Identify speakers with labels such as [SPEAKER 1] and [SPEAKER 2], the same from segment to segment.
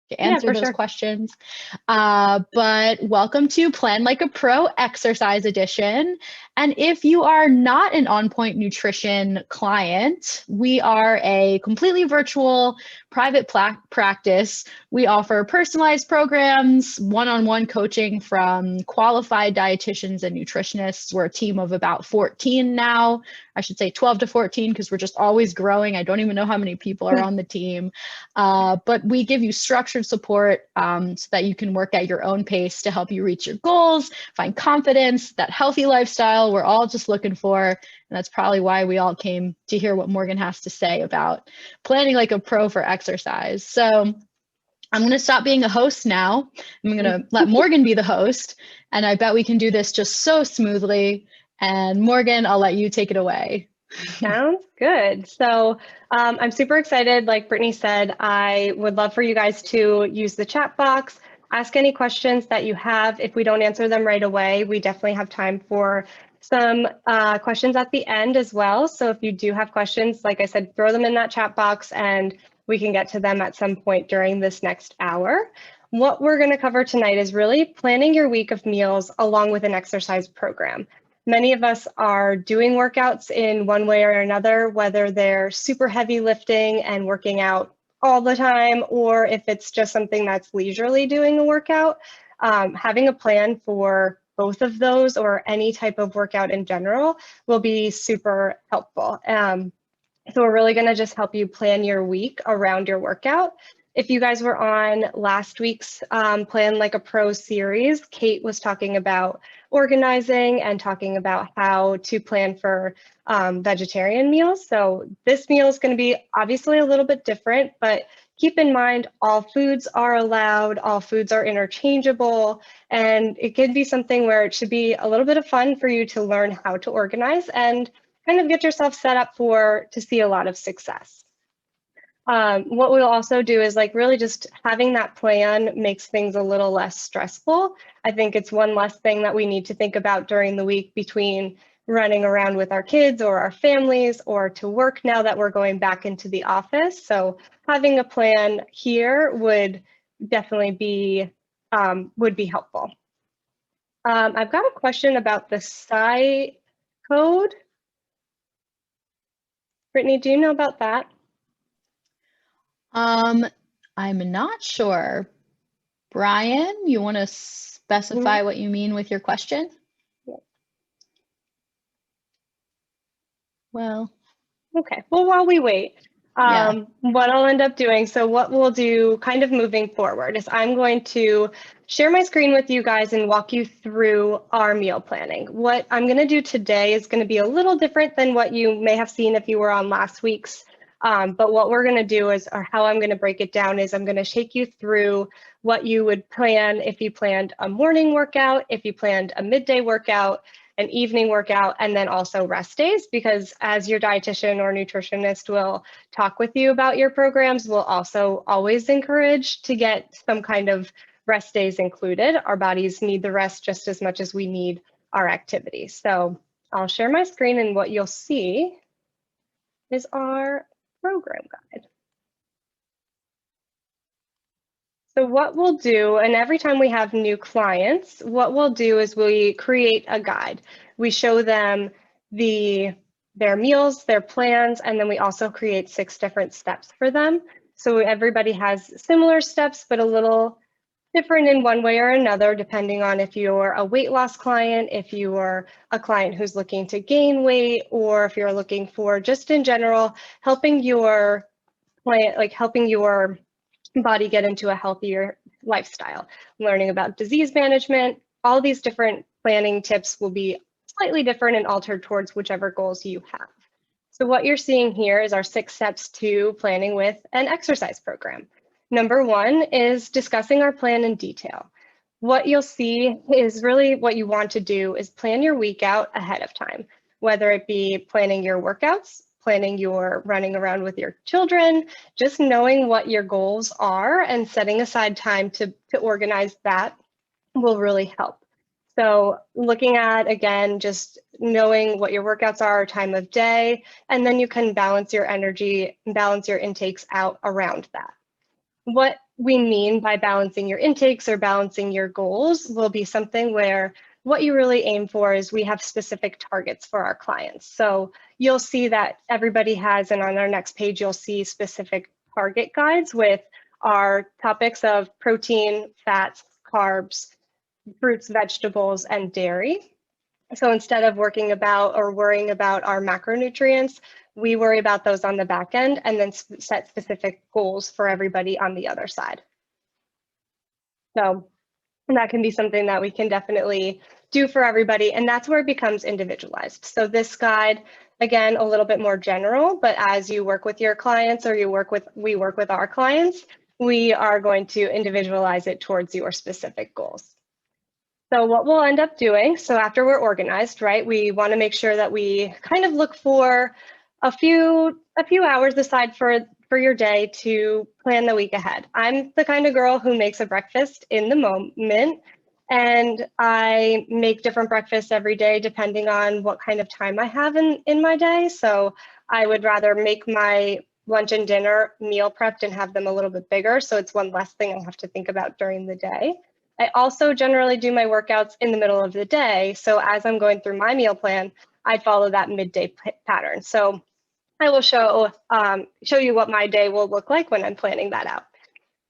[SPEAKER 1] to
[SPEAKER 2] Yeah,
[SPEAKER 1] answer
[SPEAKER 2] for
[SPEAKER 1] those
[SPEAKER 2] sure.
[SPEAKER 1] questions. But welcome to Plan Like a Pro Exercise Edition. And if you are not an On Point Nutrition client, we are a completely virtual private practice. We offer personalized programs, one-on-one coaching from qualified dietitians and nutritionists. We're a team of about 14 now. I should say 12 to 14 because we're just always growing. I don't even know how many people are on the team. But we give you structured support so that you can work at your own pace to help you reach your goals, find confidence, that healthy lifestyle we're all just looking for. And that's probably why we all came to hear what Morgan has to say about planning like a pro for exercise. So I'm going to stop being a host now. I'm going to let Morgan be the host. And I bet we can do this just so smoothly. And Morgan, I'll let you take it away.
[SPEAKER 2] Sounds good. So I'm super excited. Like Brittany said, I would love for you guys to use the chat box, ask any questions that you have. If we don't answer them right away, we definitely have time for some questions at the end as well. So if you do have questions, like I said, throw them in that chat box and we can get to them at some point during this next hour. What we're going to cover tonight is really planning your week of meals along with an exercise program. Many of us are doing workouts in one way or another, whether they're super heavy lifting and working out all the time, or if it's just something that's leisurely doing a workout. Having a plan for both of those or any type of workout in general will be super helpful. So we're really going to just help you plan your week around your workout. If you guys were on last week's Plan Like a Pro series, Kate was talking about organizing and talking about how to plan for vegetarian meals. So this meal is going to be obviously a little bit different, but keep in mind all foods are allowed, all foods are interchangeable, and it could be something where it should be a little bit of fun for you to learn how to organize and kind of get yourself set up to see a lot of success. What we'll also do is like really just having that plan makes things a little less stressful. I think it's one less thing that we need to think about during the week between running around with our kids or our families or to work now that we're going back into the office. So having a plan here would definitely be helpful. I've got a question about the SCI code. Brittany, do you know about that?
[SPEAKER 1] I'm not sure. Brian, you want to specify what you mean with your question? Well,
[SPEAKER 2] okay. Well, while we wait, what I'll end up doing, so what we'll do kind of moving forward is I'm going to share my screen with you guys and walk you through our meal planning. What I'm going to do today is going to be a little different than what you may have seen if you were on last week's. But what we're going to do is, or how I'm going to break it down is I'm going to take you through what you would plan if you planned a morning workout, if you planned a midday workout, an evening workout, and then also rest days, because as your dietitian or nutritionist will talk with you about your programs, we'll also always encourage to get some kind of rest days included. Our bodies need the rest just as much as we need our activity. So I'll share my screen, and what you'll see is our program guide. So what we'll do, and every time we have new clients, what we'll do is we create a guide. We show them their meals, their plans, and then we also create 6 different steps for them. So everybody has similar steps, but a little different in one way or another, depending on if you're a weight loss client, if you are a client who's looking to gain weight, or if you're looking for just in general, helping your client, like helping your body get into a healthier lifestyle. Learning about disease management, all these different planning tips will be slightly different and altered towards whichever goals you have. So what you're seeing here is our 6 steps to planning with an exercise program. Number 1 is discussing our plan in detail. What you'll see is really what you want to do is plan your week out ahead of time, whether it be planning your workouts, planning your running around with your children, just knowing what your goals are and setting aside time to organize that will really help. So looking at, again, just knowing what your workouts are, time of day, and then you can balance your energy and balance your intakes out around that. What we mean by balancing your intakes or balancing your goals will be something where what you really aim for is we have specific targets for our clients. So you'll see that everybody has, and on our next page, you'll see specific target guides with our topics of protein, fats, carbs, fruits, vegetables, and dairy. So instead of worrying about our macronutrients, we worry about those on the back end and then set specific goals for everybody on the other side. So that can be something that we can definitely do for everybody, and that's where it becomes individualized. So this guide, again, a little bit more general, but as you work with your clients or we work with our clients, we are going to individualize it towards your specific goals. So what we'll end up doing, so after we're organized, right, we want to make sure that we kind of look for a few hours aside for your day to plan the week ahead. I'm the kind of girl who makes a breakfast in the moment, and I make different breakfasts every day depending on what kind of time I have in my day. So I would rather make my lunch and dinner meal prepped and have them a little bit bigger, so it's one less thing I have to think about during the day. I also generally do my workouts in the middle of the day. So as I'm going through my meal plan, I follow that midday pattern. So I will show you what my day will look like when I'm planning that out.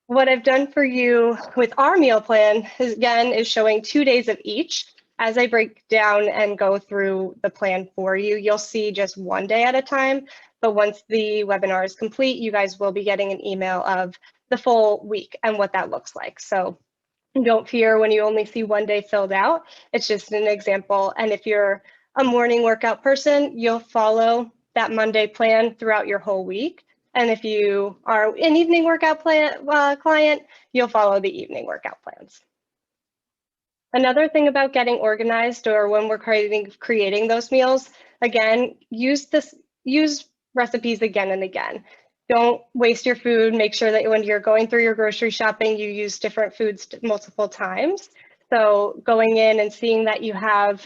[SPEAKER 2] What I've done for you with our meal plan is showing 2 days of each. As I break down and go through the plan for you, you'll see just one day at a time. But once the webinar is complete, you guys will be getting an email of the full week and what that looks like. So don't fear when you only see one day filled out. It's just an example. And if you're a morning workout person, you'll follow that Monday plan throughout your whole week. And if you are an evening workout client, you'll follow the evening workout plans. Another thing about getting organized or when we're creating those meals, again, use recipes again and again. Don't waste your food. Make sure that when you're going through your grocery shopping, you use different foods multiple times. So going in and seeing that you have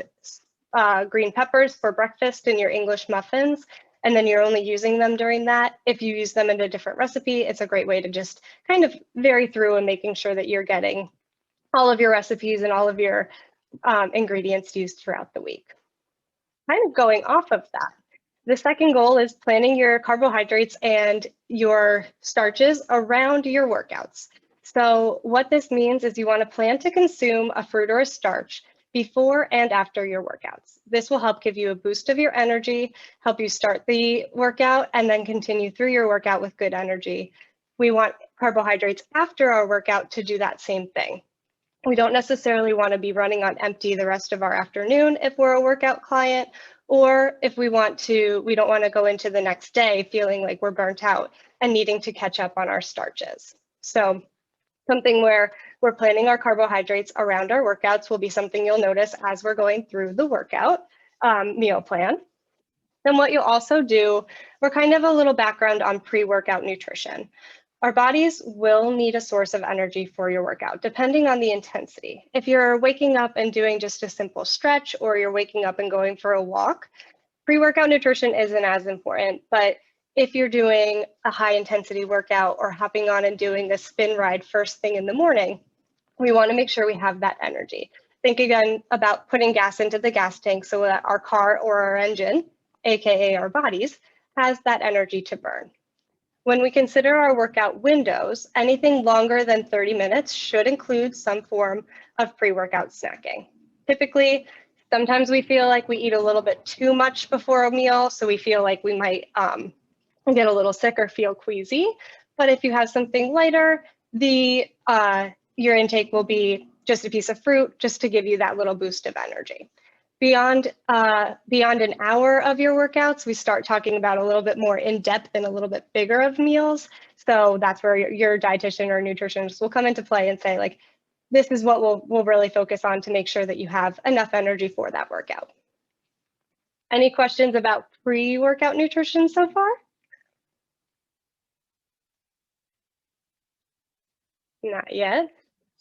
[SPEAKER 2] green peppers for breakfast in your English muffins, and then you're only using them during that. If you use them in a different recipe, it's a great way to just kind of vary through and making sure that you're getting all of your recipes and all of your ingredients used throughout the week. Kind of going off of that, the second goal is planning your carbohydrates and your starches around your workouts. So what this means is you want to plan to consume a fruit or a starch before and after your workouts. This will help give you a boost of your energy, help you start the workout, and then continue through your workout with good energy. We want carbohydrates after our workout to do that same thing. We don't necessarily want to be running on empty the rest of our afternoon if we're a workout client, or if we don't want to go into the next day feeling like we're burnt out and needing to catch up on our starches. So something where we're planning our carbohydrates around our workouts will be something you'll notice as we're going through the workout meal plan. Then what you'll also do, we're kind of a little background on pre-workout nutrition. Our bodies will need a source of energy for your workout, depending on the intensity. If you're waking up and doing just a simple stretch, or you're waking up and going for a walk, pre-workout nutrition isn't as important. But if you're doing a high intensity workout or hopping on and doing a spin ride first thing in the morning, we want to make sure we have that energy. Think again about putting gas into the gas tank so that our car or our engine, AKA our bodies, has that energy to burn. When we consider our workout windows, anything longer than 30 minutes should include some form of pre-workout snacking. Typically, sometimes we feel like we eat a little bit too much before a meal, so we feel like we might get a little sick or feel queasy. But if you have something lighter, your intake will be just a piece of fruit, just to give you that little boost of energy. Beyond an hour of your workouts, we start talking about a little bit more in depth and a little bit bigger of meals. So that's where your dietitian or nutritionist will come into play and say, like, this is what we'll really focus on to make sure that you have enough energy for that workout. Any questions about pre-workout nutrition so far? Not yet.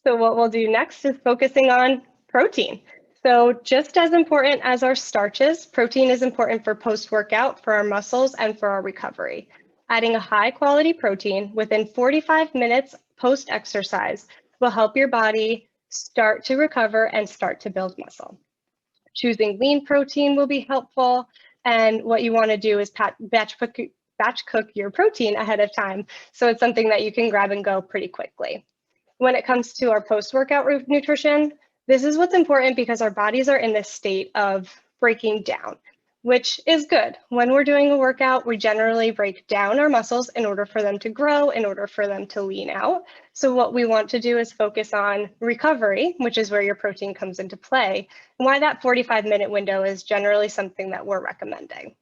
[SPEAKER 2] So what we'll do next is focusing on protein. So just as important as our starches, protein is important for post-workout, for our muscles, and for our recovery. Adding a high quality protein within 45 minutes post-exercise will help your body start to recover and start to build muscle. Choosing lean protein will be helpful. And what you want to do is batch cook your protein ahead of time. So it's something that you can grab and go pretty quickly. When it comes to our post-workout nutrition, this is what's important because our bodies are in this state of breaking down, which is good. When we're doing a workout, we generally break down our muscles in order for them to grow, in order for them to lean out. So what we want to do is focus on recovery, which is where your protein comes into play, and why that 45-minute window is generally something that we're recommending.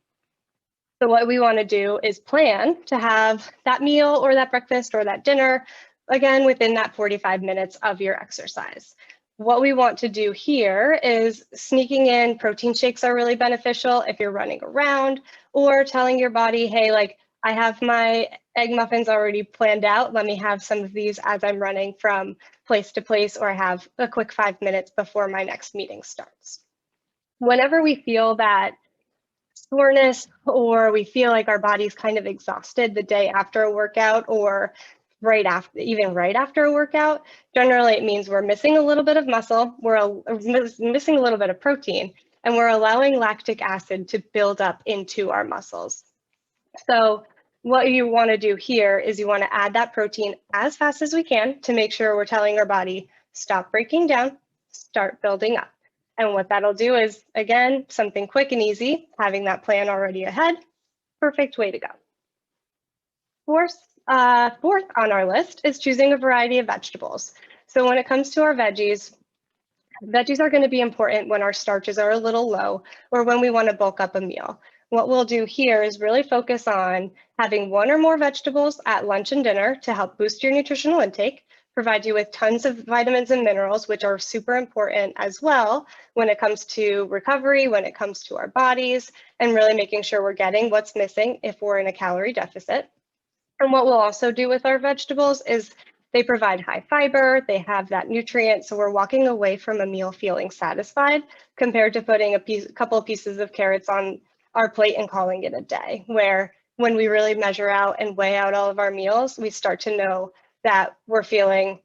[SPEAKER 2] So what we want to do is plan to have that meal or that breakfast or that dinner, again, within that 45 minutes of your exercise. What we want to do here is sneaking in protein shakes are really beneficial if you're running around, or telling your body, hey, like I have my egg muffins already planned out. Let me have some of these as I'm running from place to place, or I have a quick 5 minutes before my next meeting starts. Whenever we feel that soreness, or we feel like our body's kind of exhausted the day after a workout, or right after a workout, generally it means we're missing a little bit of muscle, we're missing a little bit of protein, and we're allowing lactic acid to build up into our muscles. So what you want to do here is you want to add that protein as fast as we can to make sure we're telling our body, stop breaking down, start building up. And what that'll do is, again, something quick and easy, having that plan already ahead, perfect way to go. Fourth on our list is choosing a variety of vegetables. So when it comes to our veggies are going to be important when our starches are a little low, or when we want to bulk up a meal. What we'll do here is really focus on having one or more vegetables at lunch and dinner to help boost your nutritional intake, provide you with tons of vitamins and minerals, which are super important as well when it comes to recovery, when it comes to our bodies, and really making sure we're getting what's missing if we're in a calorie deficit. And what we'll also do with our vegetables is they provide high fiber, they have that nutrient, so we're walking away from a meal feeling satisfied compared to putting a couple of pieces of carrots on our plate and calling it a day, where when we really measure out and weigh out all of our meals, we start to know that we're feeling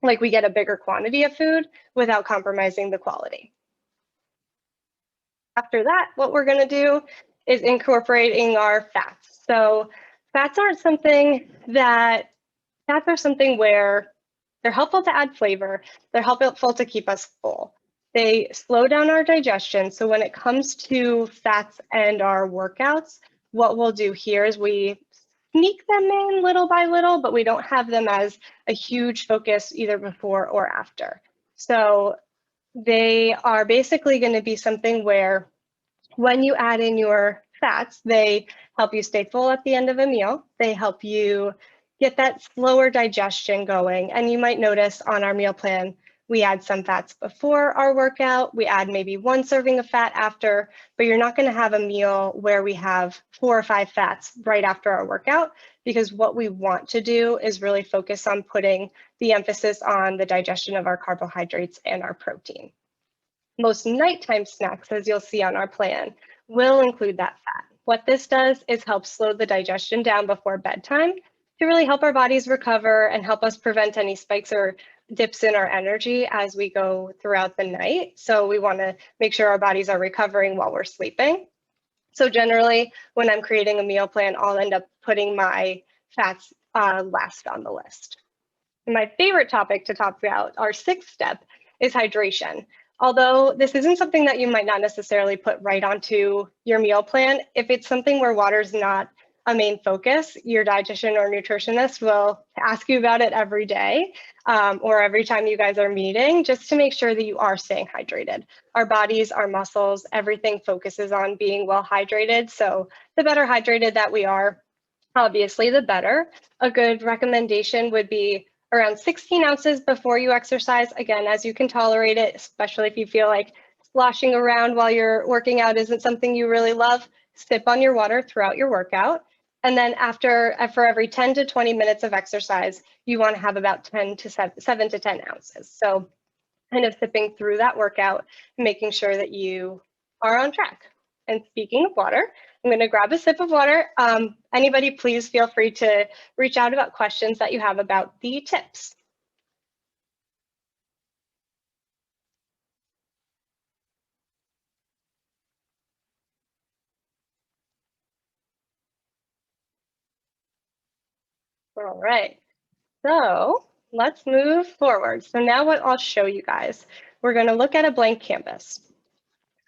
[SPEAKER 2] like we get a bigger quantity of food without compromising the quality. After that, what we're going to do is incorporating our fats. So fats are something where they're helpful to add flavor, they're helpful to keep us full. They slow down our digestion. So when it comes to fats and our workouts, what we'll do here is we sneak them in little by little, but we don't have them as a huge focus either before or after. So they are basically going to be something where when you add in your fats, they help you stay full at the end of a meal. They help you get that slower digestion going. And you might notice on our meal plan, we add some fats before our workout, we add maybe 1 serving of fat after, but you're not going to have a meal where we have 4 or 5 fats right after our workout, because what we want to do is really focus on putting the emphasis on the digestion of our carbohydrates and our protein. Most nighttime snacks, as you'll see on our plan, will include that fat. What this does is help slow the digestion down before bedtime to really help our bodies recover and help us prevent any spikes or dips in our energy as we go throughout the night. So we want to make sure our bodies are recovering while we're sleeping. So generally, when I'm creating a meal plan, I'll end up putting my fats last on the list. My favorite topic to talk about, our 6th step, is hydration. Although this isn't something that you might not necessarily put right onto your meal plan, if it's something where water's not a main focus, your dietitian or nutritionist will ask you about it every day or every time you guys are meeting, just to make sure that you are staying hydrated. Our bodies, our muscles, everything focuses on being well hydrated. So the better hydrated that we are, obviously, the better. A good recommendation would be around 16 ounces before you exercise. Again, as you can tolerate it, especially if you feel like sloshing around while you're working out isn't something you really love, sip on your water throughout your workout. And then for every 10 to 20 minutes of exercise, you want to have about 7 to 10 ounces. So kind of sipping through that workout, making sure that you are on track. And speaking of water, I'm going to grab a sip of water. Anybody, please feel free to reach out about questions that you have about the tips. All right, so let's move forward. So now what I'll show you guys, we're going to look at a blank canvas.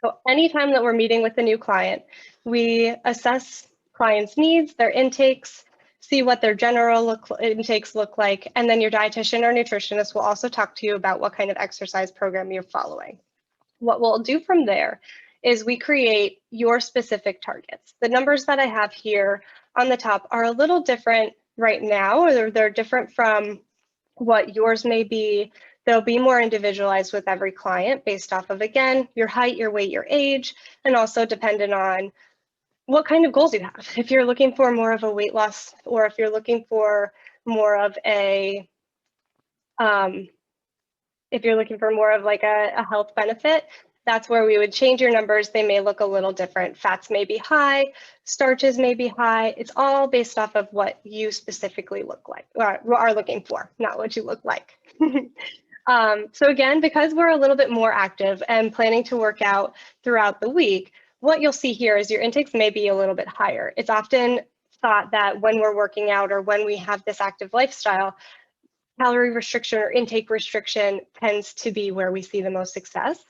[SPEAKER 2] So anytime that we're meeting with a new client, we assess clients' needs, their intakes, see what their general intakes look like, and then your dietitian or nutritionist will also talk to you about what kind of exercise program you're following. What we'll do from there is we create your specific targets. The numbers that I have here on the top are a little different right now, or they're different from what yours may be. They'll be more individualized with every client based off of, again, your height, your weight, your age, and also dependent on what kind of goals you have. If you're looking for more of a weight loss, or if you're looking for more of a, if you're looking for more of like a health benefit, that's where we would change your numbers. They may look a little different. Fats may be high, starches may be high. It's all based off of what you specifically look like, or are looking for, not what you look like. So again, because we're a little bit more active and planning to work out throughout the week, what you'll see here is your intakes may be a little bit higher. It's often thought that when we're working out or when we have this active lifestyle, calorie restriction or intake restriction tends to be where we see the most success.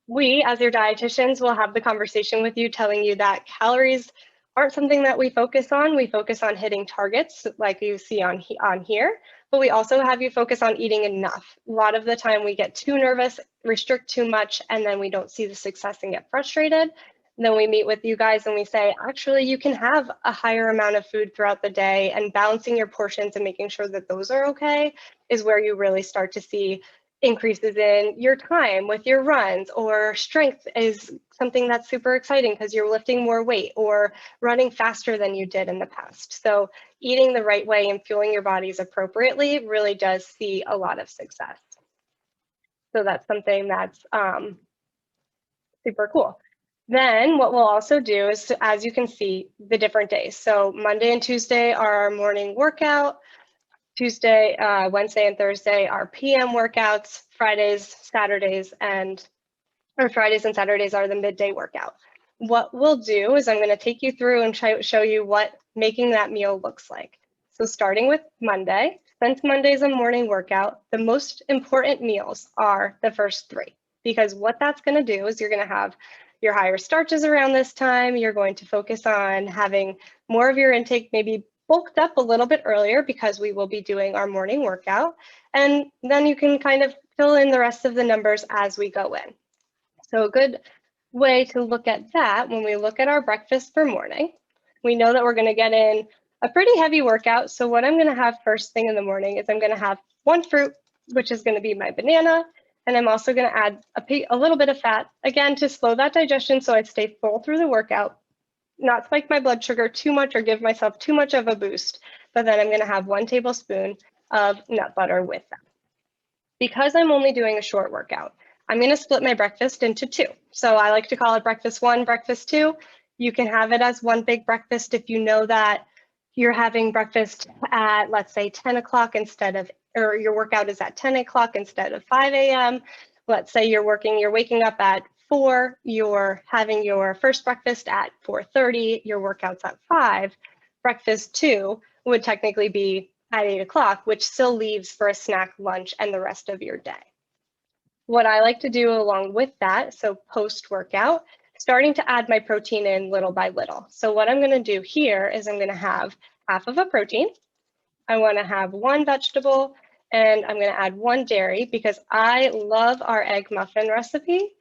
[SPEAKER 2] We, as your dietitians, will have the conversation with you telling you that calories aren't something that we focus on. We focus on hitting targets like you see on here, but we also have you focus on eating enough. A lot of the time we get too nervous, restrict too much, and then we don't see the success and get frustrated. Then we meet with you guys and we say, actually, you can have a higher amount of food throughout the day, and balancing your portions and making sure that those are okay is where you really start to see increases in your time with your runs, or strength is something that's super exciting because you're lifting more weight or running faster than you did in the past. So eating the right way and fueling your bodies appropriately really does see a lot of success. So that's something that's super cool. Then what we'll also do is, as you can see, the different days. So Monday and Tuesday are our morning workout. Tuesday, Wednesday, and Thursday are PM workouts. Fridays, Saturdays, and Fridays and Saturdays are the midday workout. What we'll do is I'm going to take you through and show you what making that meal looks like. So starting with Monday, since Monday is a morning workout, the most important meals are the first three, because what that's going to do is you're going to have your higher starches around this time. You're going to focus on having more of your intake maybe bulked up a little bit earlier because we will be doing our morning workout. And then you can kind of fill in the rest of the numbers as we go in. So a good way to look at that, when we look at our breakfast for morning, we know that we're going to get in a pretty heavy workout. So what I'm going to have first thing in the morning is I'm going to have one fruit, which is going to be my banana. And I'm also going to add a little bit of fat, again, to slow that digestion so I stay full through the workout, not spike my blood sugar too much or give myself too much of a boost. But then I'm going to have 1 tablespoon of nut butter with that. Because I'm only doing a short workout, I'm going to split my breakfast into 2. So I like to call it breakfast 1, breakfast 2. You can have it as one big breakfast if you know that you're having breakfast at, let's say, 10 o'clock instead of, or your workout is at 10 o'clock instead of 5 a.m. Let's say you're waking up at 4, you're having your first breakfast at 4:30, your workout's at 5. Breakfast 2 would technically be at 8 o'clock, which still leaves for a snack, lunch, and the rest of your day. What I like to do along with that, so post-workout, starting to add my protein in little by little. So what I'm going to do here is I'm going to have half of a protein. I want to have 1 vegetable, and I'm going to add 1 dairy because I love our egg muffin recipe.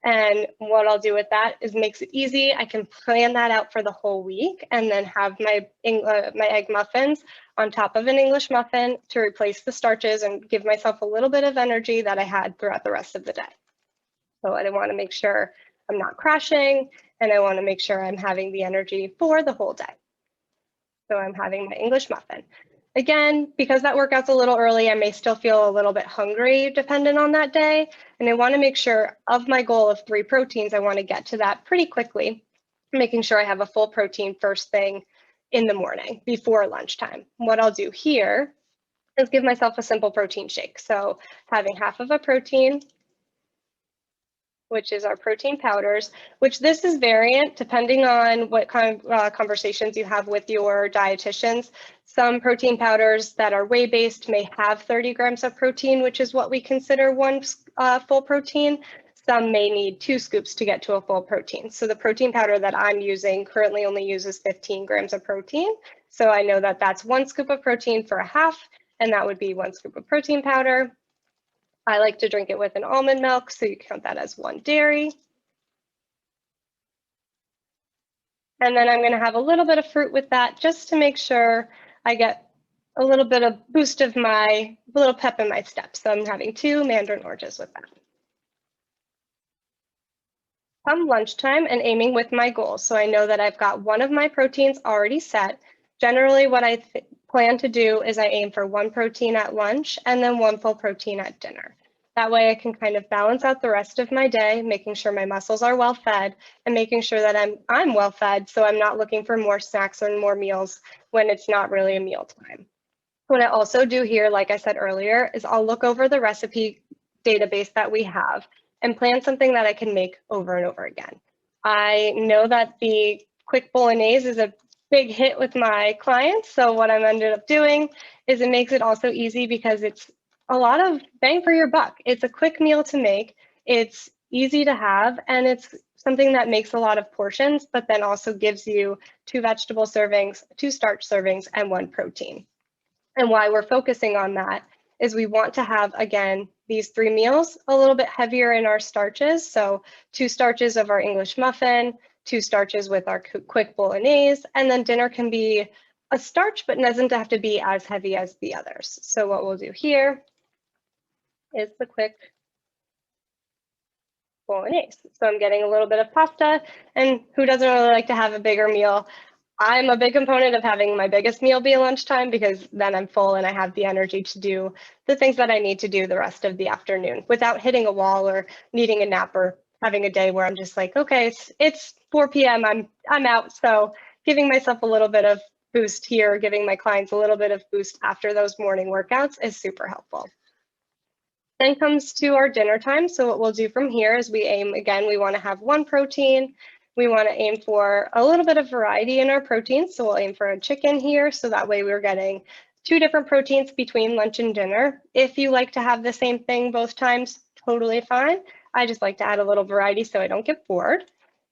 [SPEAKER 2] And what I'll do with that is makes it easy. I can plan that out for the whole week and then have my egg muffins on top of an English muffin to replace the starches and give myself a little bit of energy that I had throughout the rest of the day. So I want to make sure I'm not crashing, and I want to make sure I'm having the energy for the whole day. So I'm having my English muffin. Again, because that workout's a little early, I may still feel a little bit hungry dependent on that day. And I want to make sure of my goal of 3 proteins, I want to get to that pretty quickly. making sure I have a full protein first thing in the morning before lunchtime. What I'll do here is give myself a simple protein shake. So having half of a protein, which is our protein powders, which this is variant depending on what kind of conversations you have with your dietitians. Some protein powders that are whey-based may have 30 grams of protein, which is what we consider one full protein. Some may need 2 scoops to get to a full protein. So the protein powder that I'm using currently only uses 15 grams of protein. So I know that that's 1 scoop of protein for a half, and that would be 1 scoop of protein powder. I like to drink it with an almond milk, so you count that as 1 dairy. And then I'm going to have a little bit of fruit with that just to make sure I get a little bit of boost of a little pep in my step. So I'm having 2 mandarin oranges with that. Come lunchtime and aiming with my goals. So I know that I've got one of my proteins already set. Generally, what I plan to do is I aim for 1 protein at lunch and then 1 full protein at dinner. That way I can kind of balance out the rest of my day, making sure my muscles are well fed and making sure that I'm well fed, so I'm not looking for more snacks or more meals when it's not really a meal time. What I also do here, like I said earlier, is I'll look over the recipe database that we have and plan something that I can make over and over again. I know that the quick bolognese is a big hit with my clients, so what I'm ended up doing is it makes it also easy because it's a lot of bang for your buck. It's a quick meal to make, it's easy to have, and it's something that makes a lot of portions, but then also gives you 2 vegetable servings, 2 starch servings, and 1 protein. And why we're focusing on that is we want to have, again, these 3 meals a little bit heavier in our starches. So 2 starches of our English muffin, 2 starches with our quick bolognese, and then dinner can be a starch, but doesn't have to be as heavy as the others. So what we'll do here is the quick bolognese. So I'm getting a little bit of pasta, and who doesn't really like to have a bigger meal? I'm a big component of having my biggest meal be lunchtime because then I'm full and I have the energy to do the things that I need to do the rest of the afternoon without hitting a wall or needing a nap or having a day where I'm just like, okay, it's 4 p.m. I'm out. So giving myself a little bit of boost here, giving my clients a little bit of boost after those morning workouts is super helpful. Then comes to our dinner time. So what we'll do from here is we aim, again, we want to have 1 protein. We want to aim for a little bit of variety in our proteins. So we'll aim for a chicken here. So that way we're getting 2 different proteins between lunch and dinner. If you like to have the same thing both times, totally fine. I just like to add a little variety so I don't get bored.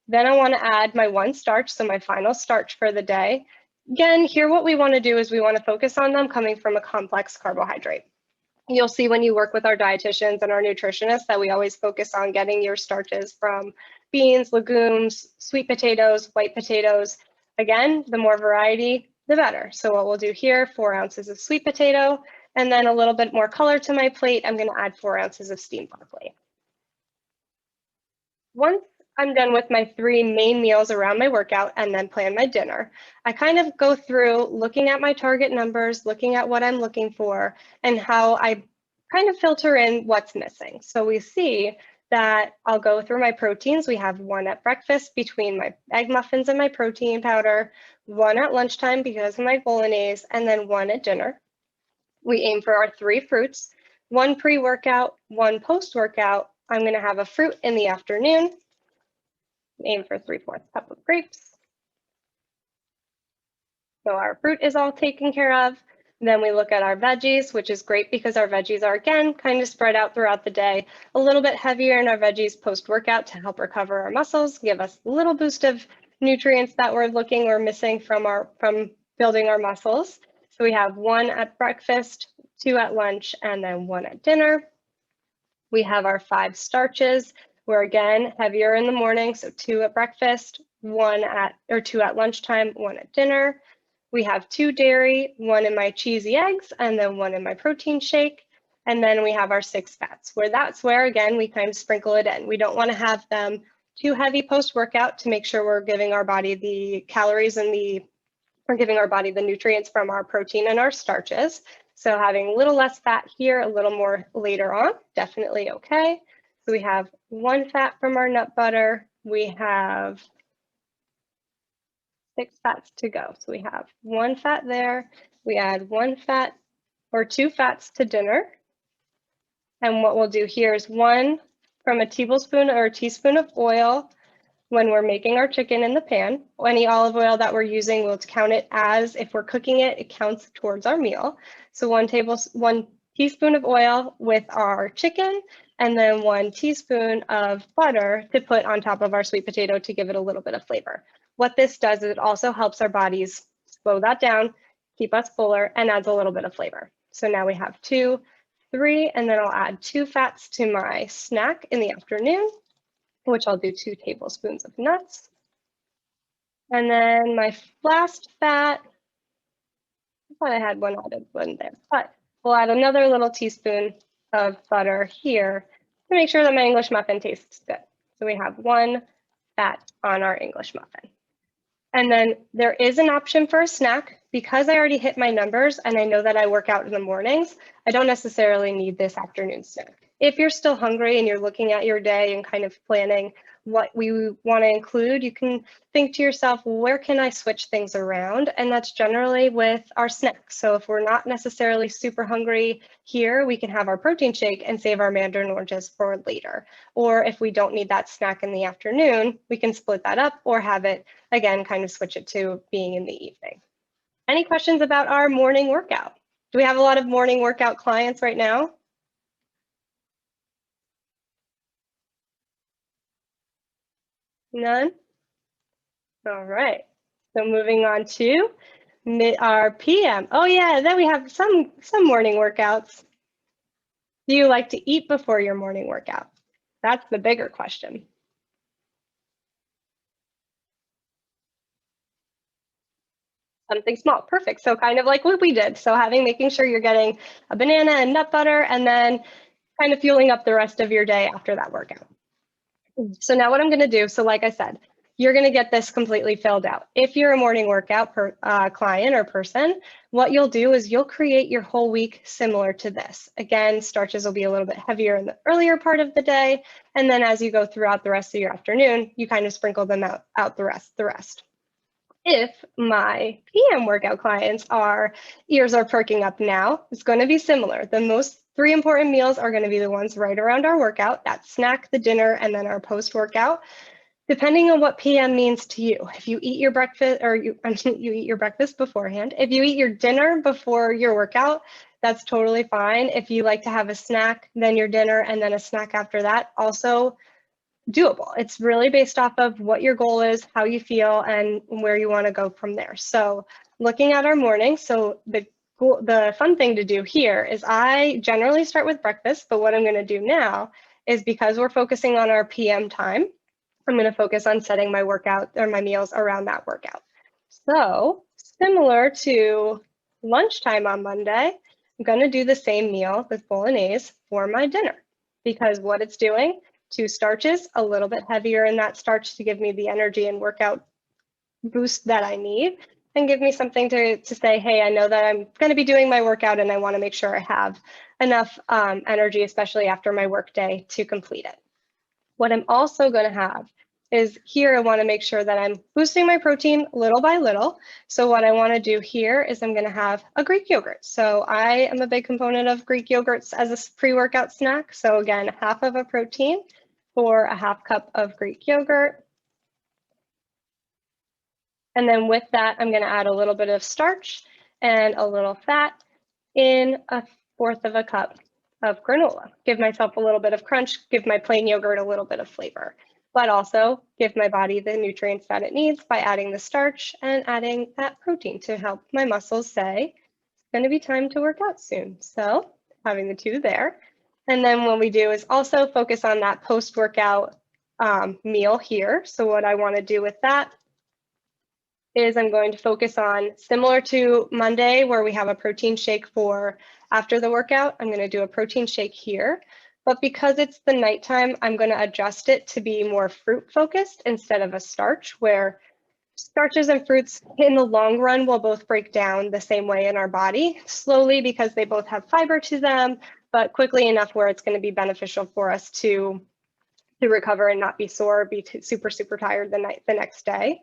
[SPEAKER 2] Then I want to add my 1 starch, so my final starch for the day. Again, here what we want to do is we want to focus on them coming from a complex carbohydrate. You'll see when you work with our dietitians and our nutritionists that we always focus on getting your starches from beans, legumes, sweet potatoes, white potatoes. Again, the more variety, the better. So what we'll do here, 4 ounces of sweet potato, and then a little bit more color to my plate, I'm going to add 4 ounces of steamed broccoli. Once I'm done with my 3 main meals around my workout and then plan my dinner, I kind of go through looking at my target numbers, looking at what I'm looking for, and how I kind of filter in what's missing. So we see that I'll go through my proteins. We have 1 at breakfast between my egg muffins and my protein powder, 1 at lunchtime because of my bolognese, and then 1 at dinner. We aim for our 3 fruits, 1 pre-workout, 1 post-workout. I'm going to have a fruit in the afternoon. Aim for 3/4 cup of grapes. So our fruit is all taken care of. Then we look at our veggies, which is great because our veggies are, again, kind of spread out throughout the day, a little bit heavier in our veggies post-workout to help recover our muscles, give us a little boost of nutrients that we're looking or missing from building our muscles. So we have 1 at breakfast, 2 at lunch, and then 1 at dinner. We have our 5 starches. We're, again, heavier in the morning, so 2 at breakfast, 2 at lunchtime, 1 at dinner. We have 2 dairy, 1 in my cheesy eggs, and then 1 in my protein shake. And then we have our 6 fats, that's where, again, we kind of sprinkle it in. We don't want to have them too heavy post-workout to make sure we're giving our body the calories and we're giving our body the nutrients from our protein and our starches. So having a little less fat here, a little more later on, definitely okay. So we have 1 fat from our nut butter. We have 6 fats to go. So we have 1 fat there. We add 1 fat or 2 fats to dinner. And what we'll do here is 1 from a tablespoon or a teaspoon of oil when we're making our chicken in the pan. Any olive oil that we're using, we'll count it as, if we're cooking it, it counts towards our meal. So 1 teaspoon of oil with our chicken, and then 1 teaspoon of butter to put on top of our sweet potato to give it a little bit of flavor. What this does is it also helps our bodies slow that down, keep us fuller, and adds a little bit of flavor. So now we have 2, 3, and then I'll add 2 fats to my snack in the afternoon, which I'll do 2 tablespoons of nuts. And then my last fat, I thought I had 1 added one there, but we'll add another little teaspoon of butter here to make sure that my English muffin tastes good. So we have 1 fat on our English muffin. And then there is an option for a snack. Because I already hit my numbers and I know that I work out in the mornings, I don't necessarily need this afternoon snack. If you're still hungry and you're looking at your day and kind of planning what we want to include, you can think to yourself, where can I switch things around? And that's generally with our snacks. So if we're not necessarily super hungry here, we can have our protein shake and save our mandarin oranges for later. Or if we don't need that snack in the afternoon, we can split that up or have it, again, kind of switch it to being in the evening. Any questions about our morning workout? Do we have a lot of morning workout clients right now? None? All right. So moving on to our PM. Oh yeah, then we have some morning workouts. Do you like to eat before your morning workout? That's the bigger question. Something small, perfect. So kind of like what we did. So making sure you're getting a banana and nut butter and then kind of fueling up the rest of your day after that workout. So now what I'm going to do, so like I said, you're going to get this completely filled out. If you're a morning workout client or person, what you'll do is you'll create your whole week similar to this. Again, starches will be a little bit heavier in the earlier part of the day. And then as you go throughout the rest of your afternoon, you kind of sprinkle them out the rest. If my PM workout clients ears are perking up now, it's going to be similar. The most 3 important meals are going to be the ones right around our workout, that snack, the dinner, and then our post-workout. Depending on what PM means to you, if you eat your breakfast or you eat your breakfast beforehand, if you eat your dinner before your workout, that's totally fine. If you like to have a snack, then your dinner, and then a snack after that, also doable. It's really based off of what your goal is, how you feel, and where you want to go from there. So looking at our morning, so the fun thing to do here is I generally start with breakfast, but what I'm going to do now is, because we're focusing on our PM time, I'm going to focus on setting my workout or my meals around that workout. So similar to lunchtime on Monday, I'm going to do the same meal with bolognese for my dinner, because what it's doing, 2 starches, a little bit heavier in that starch to give me the energy and workout boost that I need, and give me something to say, hey, I know that I'm going to be doing my workout and I want to make sure I have enough energy, especially after my work day, to complete it. What I'm also going to have is here, I want to make sure that I'm boosting my protein little by little. So what I want to do here is I'm going to have a Greek yogurt. So I am a big component of Greek yogurts as a pre-workout snack. So again, half of a protein for a half cup of Greek yogurt. And then with that, I'm going to add a little bit of starch and a little fat in 1/4 of a cup of granola. Give myself a little bit of crunch, give my plain yogurt a little bit of flavor, but also give my body the nutrients that it needs by adding the starch and adding that protein to help my muscles say, it's going to be time to work out soon. So having the 2 there. And then what we do is also focus on that post-workout meal here. So what I want to do with that is I'm going to focus on, similar to Monday where we have a protein shake for after the workout, I'm going to do a protein shake here. But because it's the nighttime, I'm going to adjust it to be more fruit focused instead of a starch, where starches and fruits in the long run will both break down the same way in our body, slowly because they both have fiber to them, but quickly enough where it's going to be beneficial for us to recover and not be sore, be super tired the next day.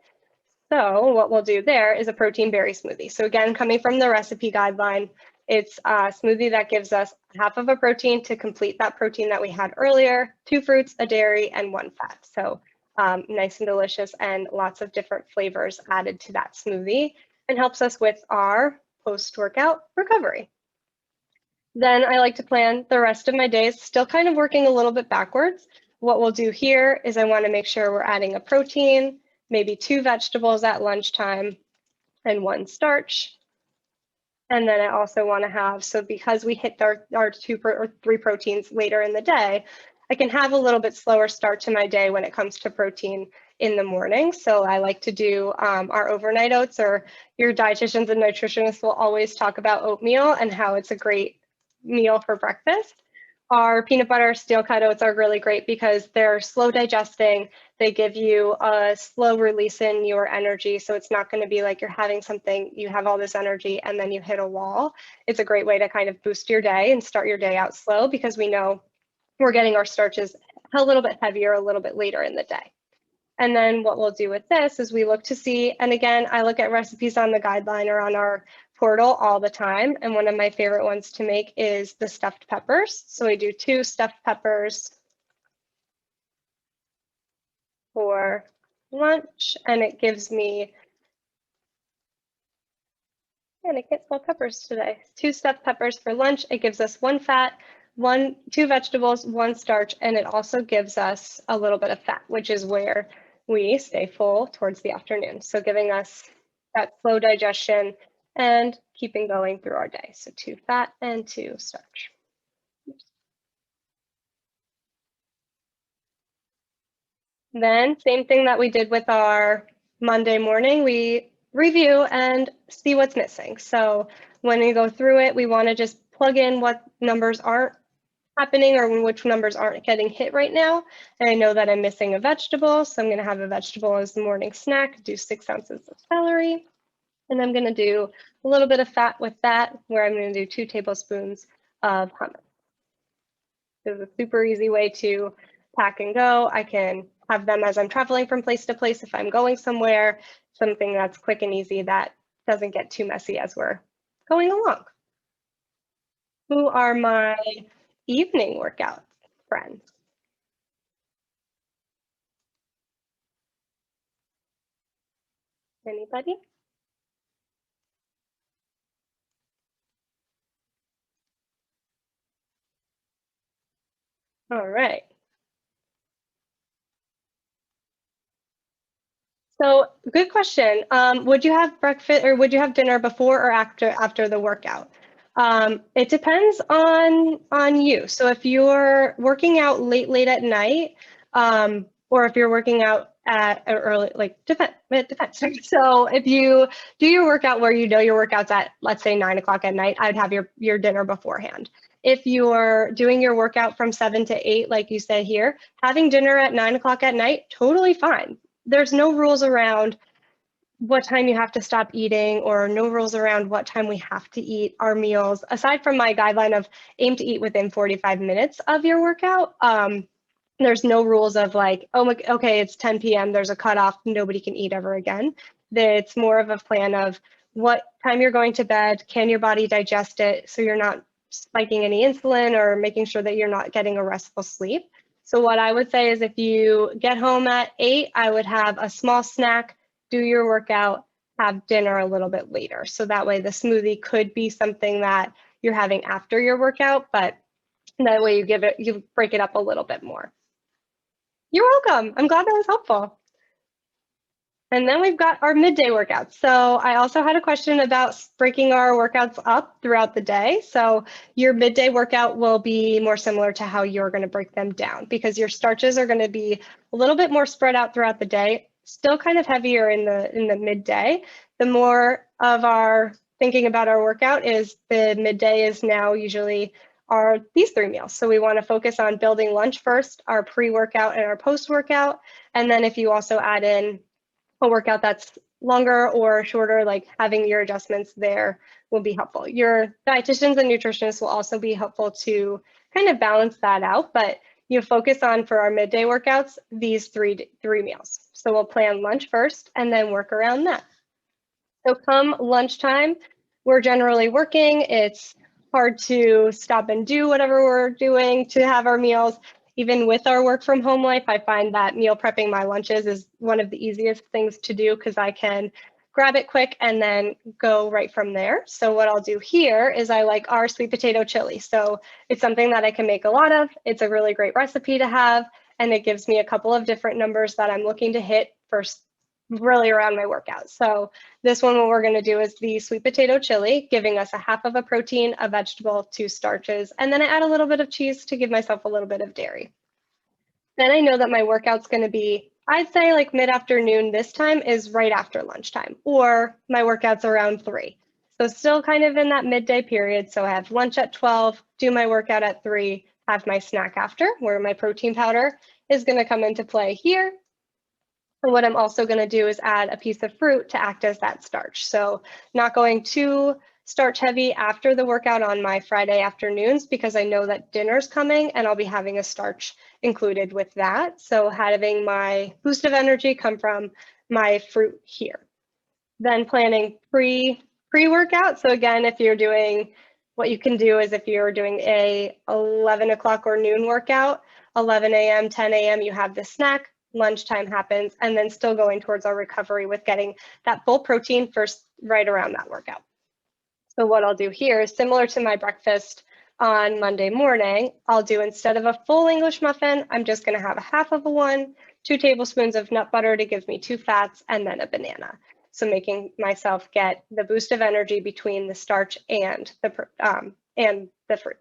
[SPEAKER 2] So what we'll do there is a protein berry smoothie. So again, coming from the recipe guideline, it's a smoothie that gives us half of a protein to complete that protein that we had earlier, 2 fruits, a dairy, and 1 fat. So nice and delicious and lots of different flavors added to that smoothie and helps us with our post-workout recovery. Then I like to plan the rest of my days, still kind of working a little bit backwards. What we'll do here is I want to make sure we're adding a protein, maybe 2 vegetables at lunchtime, and 1 starch. And then I also want to have, so because we hit our 2 or 3 proteins later in the day, I can have a little bit slower start to my day when it comes to protein in the morning. So I like to do our overnight oats, or your dietitians and nutritionists will always talk about oatmeal and how it's a great meal for breakfast. Our peanut butter steel cut oats are really great because they're slow digesting. They give you a slow release in your energy. So it's not going to be like you're having something, you have all this energy and then you hit a wall. It's a great way to kind of boost your day and start your day out slow, because we know we're getting our starches a little bit heavier a little bit later in the day. And then what we'll do with this is we look to see, and again, I look at recipes on the guideline or on our portal all the time. And one of my favorite ones to make is the stuffed peppers. So I do 2 stuffed peppers for lunch, and it gives me, and I can't spell peppers today, 2 stuffed peppers for lunch. It gives us 1 fat, 2 vegetables, 1 starch, and it also gives us a little bit of fat, which is where we stay full towards the afternoon. So giving us that slow digestion and keeping going through our day. So 2 fat and 2 starch. Then same thing that we did with our Monday morning, we review and see what's missing. So when we go through it, we want to just plug in what numbers aren't happening or which numbers aren't getting hit right now. And I know that I'm missing a vegetable, so I'm going to have a vegetable as the morning snack, do 6 ounces of celery. And I'm going to do a little bit of fat with that, where I'm going to do 2 tablespoons of hummus. It's a super easy way to pack and go. I can have them as I'm traveling from place to place if I'm going somewhere, something that's quick and easy that doesn't get too messy as we're going along. Who are my evening workout friends? Anybody? All right. So good question. Would you have breakfast or would you have dinner before or after the workout? It depends on you. So if you're working out late at night, or if you're working out at early, like it depends. So if you do your workout where you know your workout's at, let's say 9 o'clock at night, I'd have your dinner beforehand. If you're doing your workout from 7 to 8, like you said here, having dinner at 9 o'clock at night, totally fine. There's no rules around what time you have to stop eating, or no rules around what time we have to eat our meals, aside from my guideline of aim to eat within 45 minutes of your workout. There's no rules of like, oh, okay, it's 10 p.m., there's a cutoff, nobody can eat ever again. It's more of a plan of what time you're going to bed, can your body digest it, so you're not spiking any insulin or making sure that you're not getting a restful sleep. So what I would say is if you get home at 8, I would have a small snack, do your workout, have dinner a little bit later. So that way the smoothie could be something that you're having after your workout, but that way you break it up a little bit more. You're welcome. I'm glad that was helpful. And then we've got our midday workouts. So I also had a question about breaking our workouts up throughout the day. So your midday workout will be more similar to how you're going to break them down, because your starches are going to be a little bit more spread out throughout the day, still kind of heavier in the midday. The more of our thinking about our workout is the midday is now usually are these 3 meals. So we want to focus on building lunch first, our pre-workout and our post-workout. And then if you also add in a workout that's longer or shorter, like having your adjustments there will be helpful. Your dietitians and nutritionists will also be helpful to kind of balance that out, but you focus on, for our midday workouts, these three meals. So we'll plan lunch first and then work around that. So come lunchtime, we're generally working. It's hard to stop and do whatever we're doing to have our meals. Even with our work from home life, I find that meal prepping my lunches is one of the easiest things to do because I can grab it quick and then go right from there. So what I'll do here is I like our sweet potato chili. So it's something that I can make a lot of. It's a really great recipe to have, and it gives me a couple of different numbers that I'm looking to hit first, really around my workout. So this one, what we're going to do is the sweet potato chili, giving us a half of a protein, a vegetable, 2 starches, and then I add a little bit of cheese to give myself a little bit of dairy. Then I know that my workout's going to be, I'd say like mid-afternoon. This time is right after lunchtime, or my workout's around 3. So still kind of in that midday period. So I have lunch at 12, do my workout at 3, have my snack after, where my protein powder is going to come into play here. And what I'm also going to do is add a piece of fruit to act as that starch. So not going too starch heavy after the workout on my Friday afternoons, because I know that dinner's coming and I'll be having a starch included with that. So having my boost of energy come from my fruit here. Then planning pre-workout. So again, if you're doing, what you can do is if you're doing a 11 o'clock or noon workout, 11 a.m., 10 a.m., you have the snack, lunchtime happens, and then still going towards our recovery with getting that full protein first right around that workout. So what I'll do here is similar to my breakfast on Monday morning. I'll do, instead of a full English muffin, I'm just going to have a half of a one, 2 tablespoons of nut butter to give me 2 fats, and then a banana. So making myself get the boost of energy between the starch and the fruit.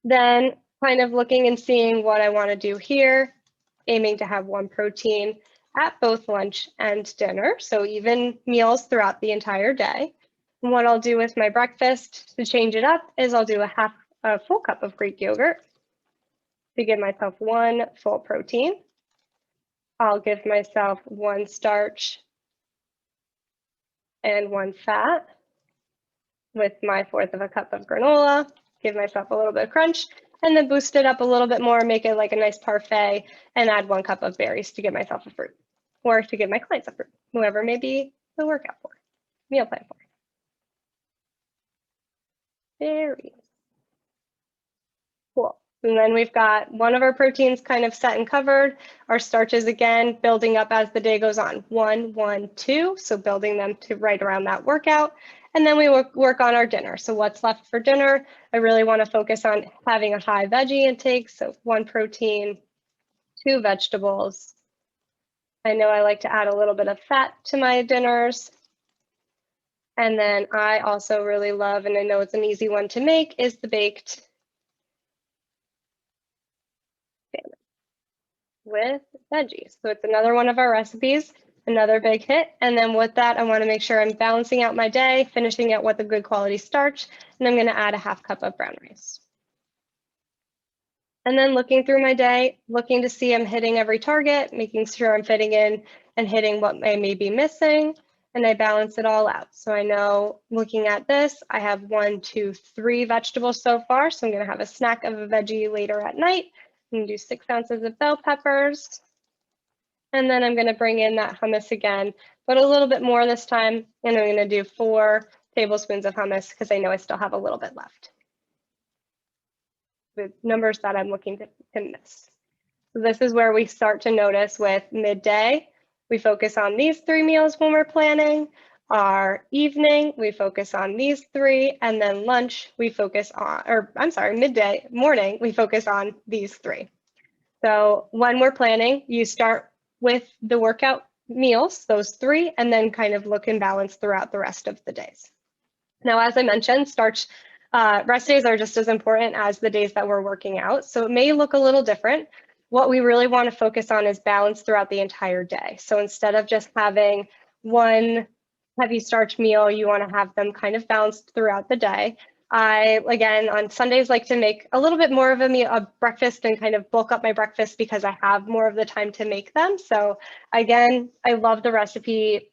[SPEAKER 2] Then kind of looking and seeing what I want to do here, aiming to have 1 protein at both lunch and dinner. So even meals throughout the entire day. And what I'll do with my breakfast to change it up is I'll do a full cup of Greek yogurt to give myself 1 full protein. I'll give myself 1 starch and 1 fat with my 1/4 of a cup of granola, give myself a little bit of crunch, and then boost it up a little bit more, make it like a nice parfait, and add 1 cup of berries to give myself a fruit, or to give my clients a fruit, whoever may be the workout for, meal plan for. Berries. Cool. And then we've got one of our proteins kind of set and covered. Our starches, again, building up as the day goes on. 1, 1, 2. So building them to right around that workout. And then we work on our dinner. So what's left for dinner? I really want to focus on having a high veggie intake. So 1 protein, 2 vegetables. I know I like to add a little bit of fat to my dinners. And then I also really love, and I know it's an easy one to make, is the baked salmon with veggies. So it's another one of our recipes, another big hit. And then with that, I want to make sure I'm balancing out my day, finishing it with a good quality starch, and I'm going to add a 1/2 cup of brown rice. And then looking through my day, looking to see I'm hitting every target, making sure I'm fitting in and hitting what I may be missing. And I balance it all out. So I know, looking at this, I have 1, 2, 3 vegetables so far. So I'm going to have a snack of a veggie later at night. I'm going to do 6 ounces of bell peppers. And then I'm going to bring in that hummus again, but a little bit more this time. And I'm going to do 4 tablespoons of hummus because I know I still have a little bit left. The numbers that I'm looking to miss. So this is where we start to notice with midday. We focus on these 3 meals when we're planning. Our evening, we focus on these 3, and then lunch, we focus on, or I'm sorry, midday, morning, we focus on these 3. So when we're planning, you start with the workout meals, those 3, and then kind of look and balance throughout the rest of the days. Now, as I mentioned, rest days are just as important as the days that we're working out. So it may look a little different. What we really want to focus on is balance throughout the entire day. So instead of just having 1 heavy starch meal, you want to have them kind of balanced throughout the day. I, again, on Sundays, like to make a little bit more of a breakfast and kind of bulk up my breakfast because I have more of the time to make them. So again, I love the recipe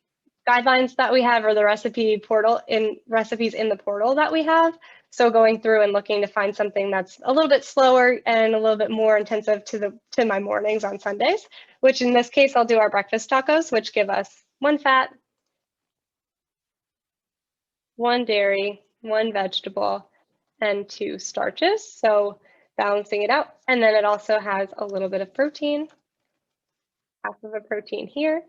[SPEAKER 2] guidelines that we have, or the recipe portal, in recipes in the portal that we have. So going through and looking to find something that's a little bit slower and a little bit more intensive to my mornings on Sundays, which in this case, I'll do our breakfast tacos, which give us 1 fat, 1 dairy, 1 vegetable, and 2 starches. So balancing it out. And then it also has a little bit of protein, half of a protein here.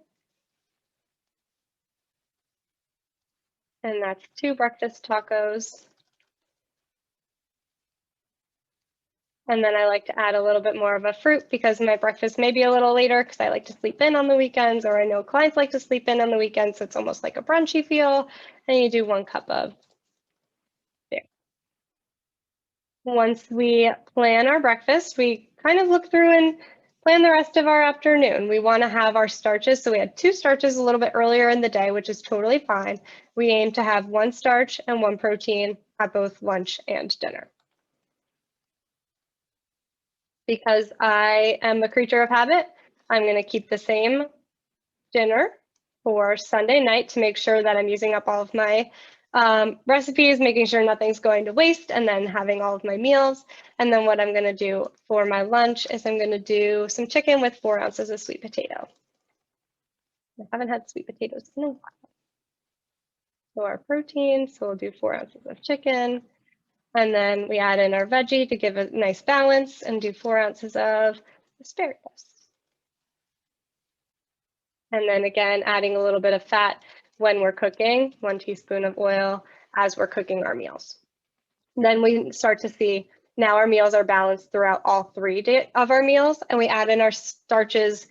[SPEAKER 2] And that's 2 breakfast tacos. And then I like to add a little bit more of a fruit because my breakfast may be a little later because I like to sleep in on the weekends, or I know clients like to sleep in on the weekends. So it's almost like a brunchy feel. And you do 1 cup of there. Once we plan our breakfast, we kind of look through and plan the rest of our afternoon. We want to have our starches. So we had 2 starches a little bit earlier in the day, which is totally fine. We aim to have 1 starch and 1 protein at both lunch and dinner. Because I am a creature of habit, I'm going to keep the same dinner for Sunday night to make sure that I'm using up all of my recipes, making sure nothing's going to waste, and then having all of my meals. And then what I'm going to do for my lunch is I'm going to do some chicken with 4 ounces of sweet potato. I haven't had sweet potatoes in a while. So our protein, so we'll do 4 ounces of chicken. And then we add in our veggie to give a nice balance and do 4 ounces of asparagus. And then again, adding a little bit of fat when we're cooking, 1 teaspoon of oil as we're cooking our meals. Then we start to see now our meals are balanced throughout all 3 of our meals, and we add in our starches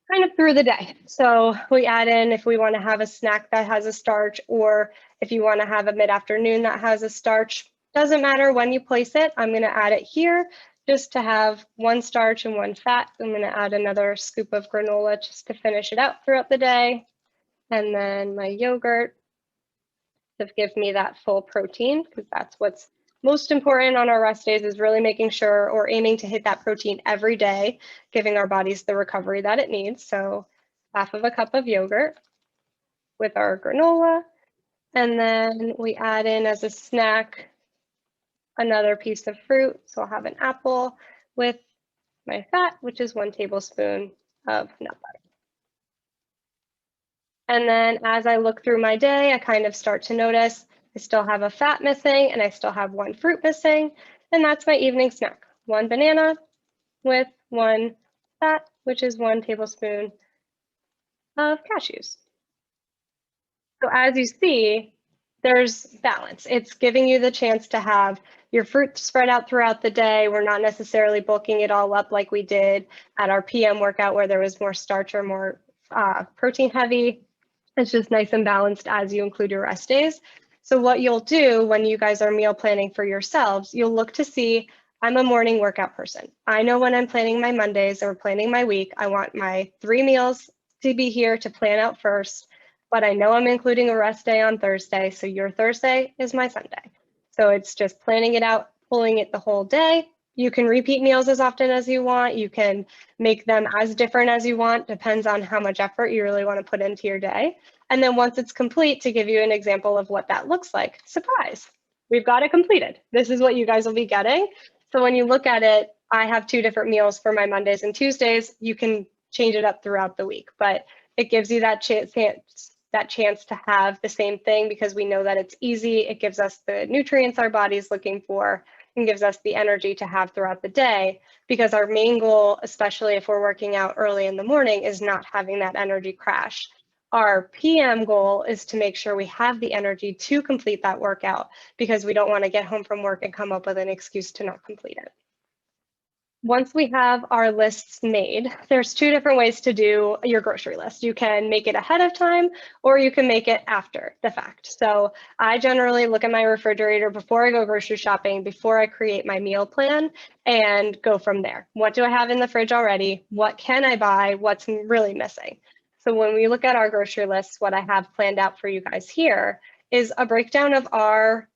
[SPEAKER 2] kind of through the day. So we add in if we want to have a snack that has a starch, or if you want to have a mid-afternoon that has a starch. Doesn't matter when you place it. I'm going to add it here just to have 1 starch and 1 fat. I'm going to add another scoop of granola just to finish it out throughout the day. And then my yogurt to give me that full protein, because that's what's most important on our rest days, is really making sure or aiming to hit that protein every day, giving our bodies the recovery that it needs. So half of a cup of yogurt with our granola. And then we add in as a snack another piece of fruit. So I'll have an apple with my fat, which is 1 tablespoon of nut butter. And then as I look through my day, I kind of start to notice I still have a fat missing and I still have 1 fruit missing. And that's my evening snack, 1 banana with 1 fat, which is 1 tablespoon of cashews. So as you see, there's balance. It's giving you the chance to have your fruit spread out throughout the day. We're not necessarily bulking it all up like we did at our PM workout where there was more starch or more protein heavy. It's just nice and balanced as you include your rest days. So what you'll do when you guys are meal planning for yourselves, you'll look to see, I'm a morning workout person. I know when I'm planning my Mondays or planning my week, I want my 3 meals to be here to plan out first. But I know I'm including a rest day on Thursday, so your Thursday is my Sunday. So it's just planning it out, pulling it the whole day. You can repeat meals as often as you want. You can make them as different as you want, depends on how much effort you really want to put into your day. And then once it's complete, to give you an example of what that looks like, surprise, we've got it completed. This is what you guys will be getting. So when you look at it, I have 2 different meals for my Mondays and Tuesdays. You can change it up throughout the week, but it gives you that chance to have the same thing because we know that it's easy. It gives us the nutrients our body's looking for and gives us the energy to have throughout the day, because our main goal, especially if we're working out early in the morning, is not having that energy crash. Our PM goal is to make sure we have the energy to complete that workout because we don't want to get home from work and come up with an excuse to not complete it. Once we have our lists made, there's 2 different ways to do your grocery list. You can make it ahead of time or you can make it after the fact. So I generally look at my refrigerator before I go grocery shopping, before I create my meal plan, and go from there. What do I have in the fridge already? What can I buy? What's really missing? So when we look at our grocery lists, what I have planned out for you guys here is a breakdown of our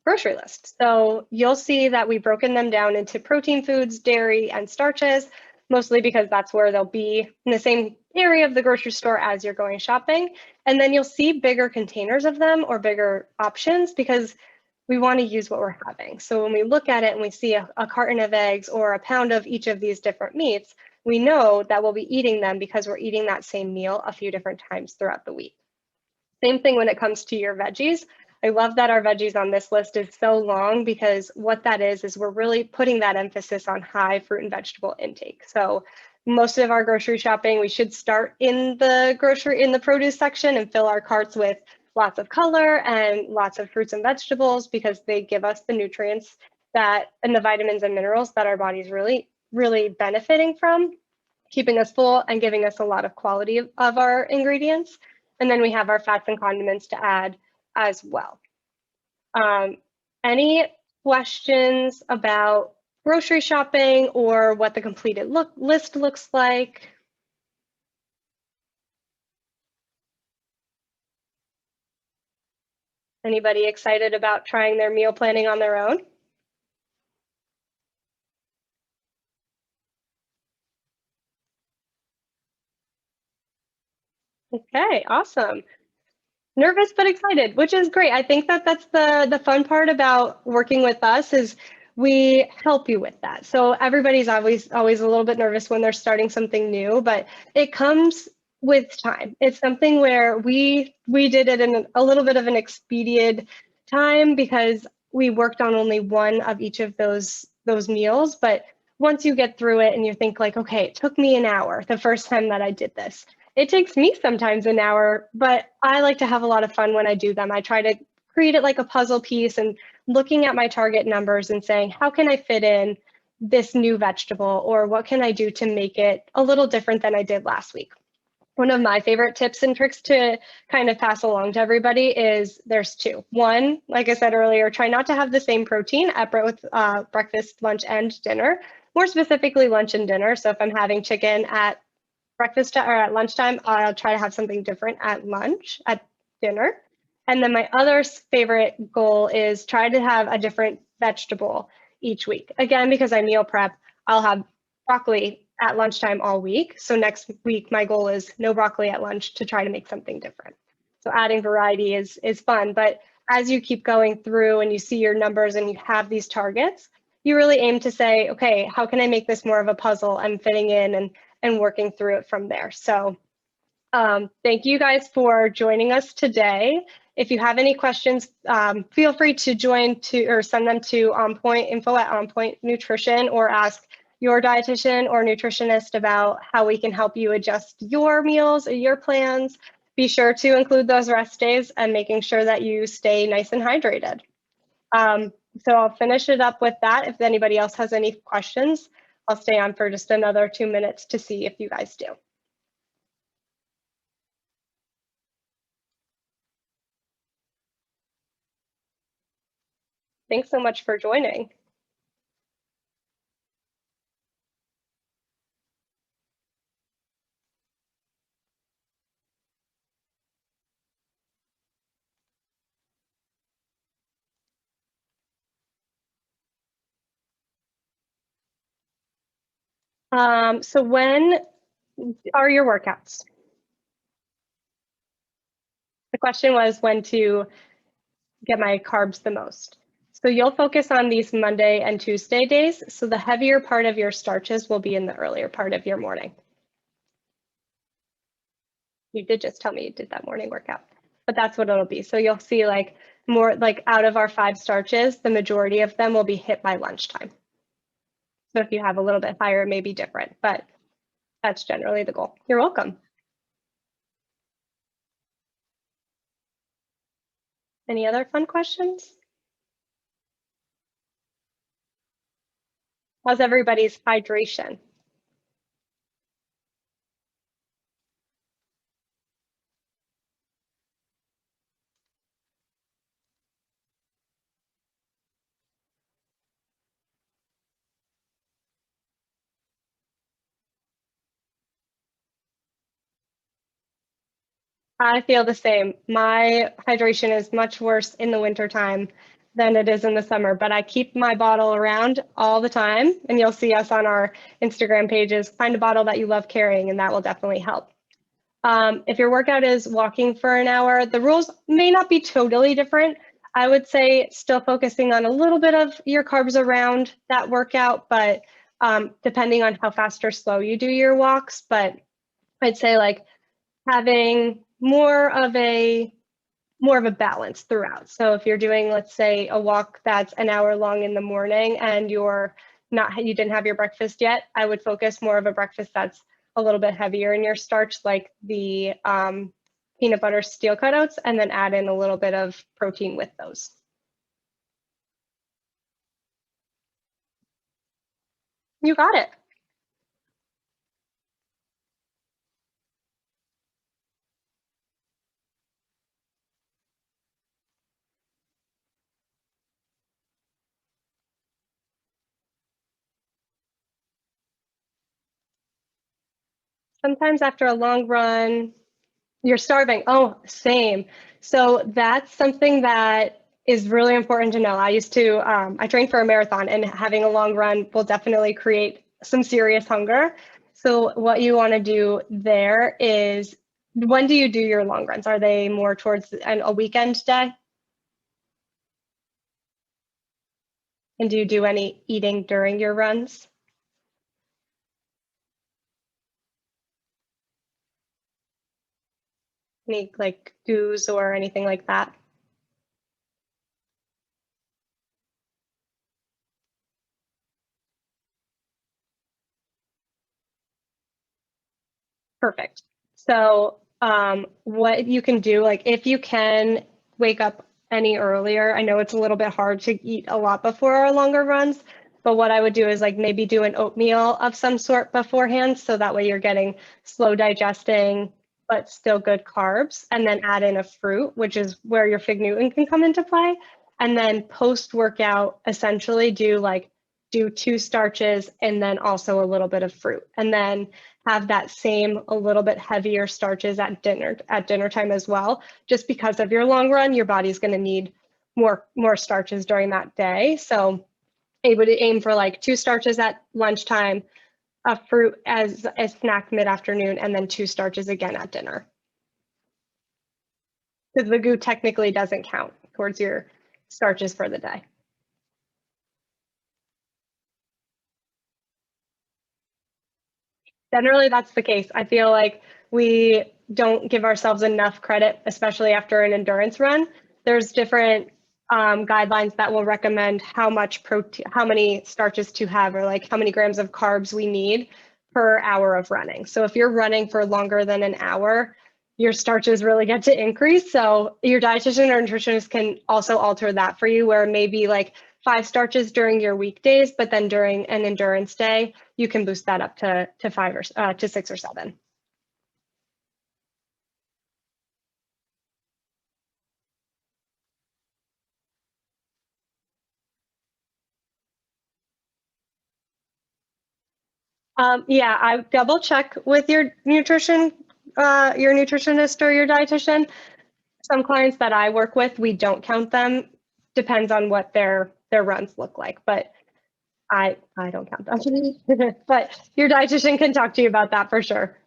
[SPEAKER 2] grocery list. So you'll see that we've broken them down into protein foods, dairy, and starches, mostly because that's where they'll be in the same area of the grocery store as you're going shopping. And then you'll see bigger containers of them or bigger options because we want to use what we're having. So when we look at it and we see a carton of eggs or a pound of each of these different meats, we know that we'll be eating them because we're eating that same meal a few different times throughout the week. Same thing when it comes to your veggies. I love that our veggies on this list is so long, because what that is we're really putting that emphasis on high fruit and vegetable intake. So most of our grocery shopping, we should start in the produce section and fill our carts with lots of color and lots of fruits and vegetables, because they give us the nutrients that and the vitamins and minerals that our body's really benefiting from, keeping us full and giving us a lot of quality of our ingredients. And then we have our fats and condiments to add as well. Any questions about grocery shopping or what the completed list looks like? Anybody excited about trying their meal planning on their own? Okay, awesome. Nervous but excited, which is great. I think that that's the fun part about working with us, is we help you with that. So everybody's always a little bit nervous when they're starting something new, but it comes with time. It's something where we did it in a little bit of an expedient time, because we worked on only one of each of those meals. But once you get through it and you think like, okay, it took me an hour the first time that I did this. It takes me sometimes an hour, but I like to have a lot of fun when I do them. I try to create it like a puzzle piece and looking at my target numbers and saying, how can I fit in this new vegetable, or what can I do to make it a little different than I did last week? One of my favorite tips and tricks to kind of pass along to everybody is there's two. One, like I said earlier, try not to have the same protein at breakfast, lunch, and dinner. More specifically, lunch and dinner. So if I'm having chicken at breakfast or at lunchtime, I'll try to have something different at dinner. And then my other favorite goal is try to have a different vegetable each week. Again, because I meal prep, I'll have broccoli at lunchtime all week. So next week, my goal is no broccoli at lunch, to try to make something different. So adding variety is fun, but as you keep going through and you see your numbers and you have these targets, you really aim to say, okay, how can I make this more of a puzzle and fitting in and working through it from there. So thank you guys for joining us today. If you have any questions, feel free to send them to info@OnPoint Nutrition, or ask your dietitian or nutritionist about how we can help you adjust your meals or your plans. Be sure to include those rest days and making sure that you stay nice and hydrated. So I'll finish it up with that. If anybody else has any questions, I'll stay on for just another 2 minutes to see if you guys do. Thanks so much for joining. So when are your workouts? The question was when to get my carbs the most. So you'll focus on these Monday and Tuesday days. So the heavier part of your starches will be in the earlier part of your morning. You did just tell me you did that morning workout, but that's what it'll be. So you'll see like more like out of our 5 starches, the majority of them will be hit by lunchtime. So if you have a little bit higher, it may be different, but that's generally the goal. You're welcome. Any other fun questions? How's everybody's hydration? I feel the same. My hydration is much worse in the wintertime than it is in the summer, but I keep my bottle around all the time, and you'll see us on our Instagram pages. Find a bottle that you love carrying, and that will definitely help. If your workout is walking for an hour, the rules may not be totally different. I would say still focusing on a little bit of your carbs around that workout, but depending on how fast or slow you do your walks. But I'd say like having more of a balance throughout. So if you're doing, let's say, a walk that's an hour long in the morning and you didn't have your breakfast yet, I would focus more of a breakfast that's a little bit heavier in your starch, like the peanut butter steel cutouts, and then add in a little bit of protein with those. You got it. Sometimes after a long run, you're starving. Oh, same. So that's something that is really important to know. I trained for a marathon, and having a long run will definitely create some serious hunger. So what you want to do there is, when do you do your long runs? Are they more towards a weekend day? And do you do any eating during your runs? Any like goos or anything like that? Perfect. So what you can do, like if you can wake up any earlier, I know it's a little bit hard to eat a lot before our longer runs, but what I would do is like maybe do an oatmeal of some sort beforehand, so that way you're getting slow digesting, but still good carbs, and then add in a fruit, which is where your fig Newton can come into play. And then post workout, essentially do two starches and then also a little bit of fruit. And then have that same a little bit heavier starches at dinner time as well. Just because of your long run, your body's going to need more starches during that day. So I would aim for like two starches at lunchtime, a fruit as a snack mid-afternoon, and then two starches again at dinner. Because the GU technically doesn't count towards your starches for the day. Generally, that's the case. I feel like we don't give ourselves enough credit, especially after an endurance run. There's different guidelines that will recommend how much protein, how many starches to have, or like how many grams of carbs we need per hour of running. So if you're running for longer than an hour, your starches really get to increase. So your dietitian or nutritionist can also alter that for you, where maybe like 5 starches during your weekdays, but then during an endurance day, you can boost that up to 5 or to 6 or 7. Yeah, I double check with your nutritionist or your dietitian. Some clients that I work with, we don't count them. Depends on what their runs look like, but I don't count them. But your dietitian can talk to you about that for sure.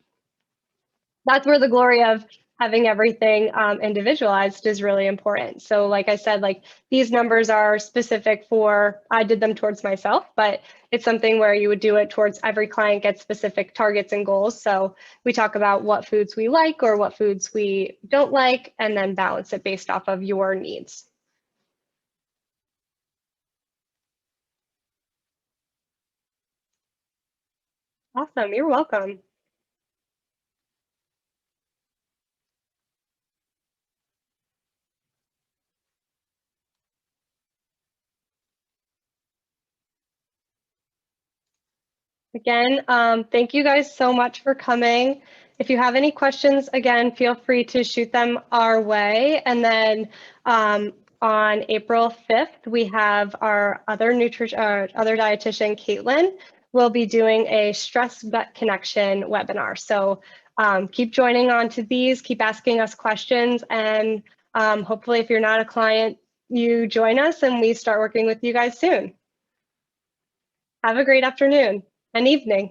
[SPEAKER 2] That's where the glory of having everything individualized is really important. So like I said, like these numbers are specific for, I did them towards myself, but it's something where you would do it towards every client gets specific targets and goals. So we talk about what foods we like or what foods we don't like, and then balance it based off of your needs. Awesome, you're welcome. Again, thank you guys so much for coming. If you have any questions, again, feel free to shoot them our way. And then on April 5th, we have our other dietitian, Caitlin, will be doing a stress gut connection webinar. So keep joining on to these, keep asking us questions, and hopefully if you're not a client, you join us and we start working with you guys soon. Have a great afternoon and evening.